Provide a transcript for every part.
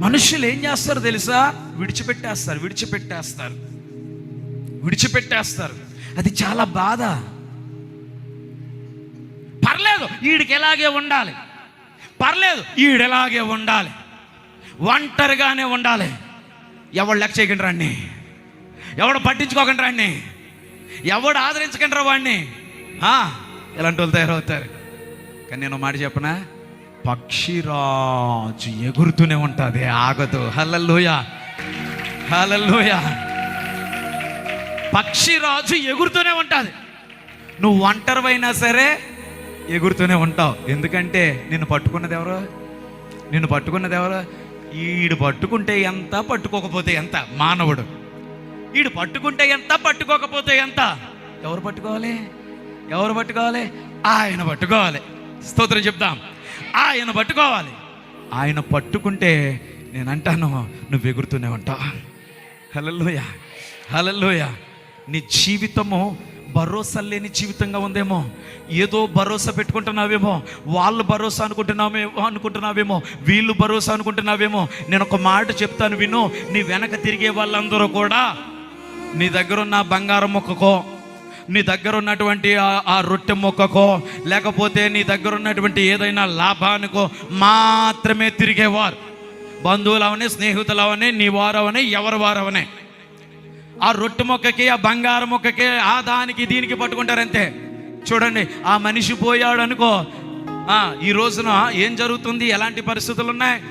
మనుషులు ఏం చేస్తారు తెలుసా? విడిచిపెట్టేస్తారు. అది చాలా బాధ. పర్లేదు ఈడికి ఎలాగే ఉండాలి, ఈడెలాగే ఉండాలి, ఒంటరిగానే ఉండాలి, ఎవడు లెక్క చేయకండి రాడిని, ఎవడు పట్టించుకోకండి రాడిని, ఎవడు ఆదరించకండి రా వాడిని. ఇలాంటి వాళ్ళు తయారవుతారు. కానీ నేను మాట చెప్పనా, పక్షిరాజు ఎగురుతూనే ఉంటుంది, ఆగదు. హల్లెలూయా, హల్లెలూయా. పక్షిరాజు ఎగురుతూనే ఉంటుంది. నువ్వు ఒంటరివైనా సరే ఎగురుతూనే ఉంటావు. ఎందుకంటే నిన్ను పట్టుకున్నది ఎవరు? ఈడు పట్టుకుంటే ఎంత, పట్టుకోకపోతే ఎంత? మానవుడు. ఈడు పట్టుకుంటే ఎంత, పట్టుకోకపోతే ఎంత? ఎవరు పట్టుకోవాలి? ఆయన పట్టుకోవాలి. స్తోత్రం చెప్దాం. ఆయన పట్టుకోవాలి. ఆయన పట్టుకుంటే నేను అంటాను, నువ్వు ఎగురుతూనే ఉంటావు. హల్లెలూయా, హల్లెలూయా. నీ జీవితము భరోసా లేని జీవితంగా ఉందేమో, ఏదో భరోసా పెట్టుకుంటున్నావేమో, వాళ్ళు భరోసా అనుకుంటున్నావేమో, వీళ్ళు భరోసా అనుకుంటున్నావేమో. నేను ఒక మాట చెప్తాను విను. నీ వెనక తిరిగే వాళ్ళందరూ కూడా నీ దగ్గర ఉన్న బంగారం మొక్కకో, నీ దగ్గర ఉన్నటువంటి ఆ రొట్టె మొక్కకో, లేకపోతే నీ దగ్గర ఉన్నటువంటి ఏదైనా లాభానికో మాత్రమే తిరిగేవారు. బంధువులు అవనే, స్నేహితులు అవనే, నీ వారవనే, ఎవరి వారవనే. ఆ రొట్టె మొక్కకి, ఆ బంగారం మొక్కకి, ఆ దానికి దీనికి పట్టుకుంటారంతే. చూడండి, ఆ మనిషి పోయాడు అనుకో, ఈ రోజున ఏం జరుగుతుంది, ఎలాంటి పరిస్థితులు ఉన్నాయి?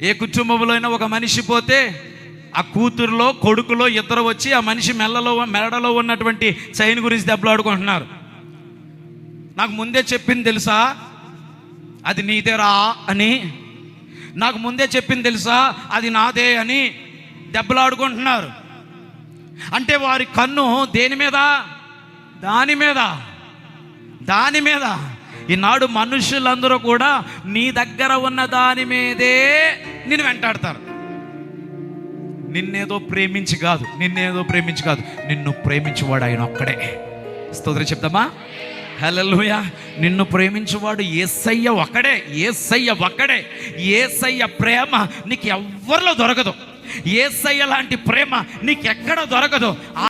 ఏ కుటుంబంలో అయినా ఒక మనిషి పోతే ఆ కూతురులో, కొడుకులో ఇద్దరు వచ్చి ఆ మనిషి మెడలో ఉన్నటువంటి చైన్ గురించి దెబ్బలాడుకుంటున్నారు. నాకు ముందే చెప్పింది తెలుసా, అది నీదేరా అని. నాకు ముందే చెప్పింది తెలుసా, అది నాదే అని దెబ్బలాడుకుంటున్నారు. అంటే వారి కన్ను దేని మీద? దాని మీద. ఈనాడు మనుషులందరూ కూడా నీ దగ్గర ఉన్న దాని మీదే నిన్ను వెంటాడతారు. నిన్నేదో ప్రేమించి కాదు, నిన్ను ప్రేమించేవాడు ఆయన ఒక్కడే. స్తోత్రం చెప్తామా? హల్లెలూయా. నిన్ను ప్రేమించేవాడు యేసయ్య ఒక్కడే. యేసయ్య ప్రేమ నీకు ఎవ్వరిలో దొరకదు. యేసయ్య లాంటి ప్రేమ నీకెక్కడ దొరకదు.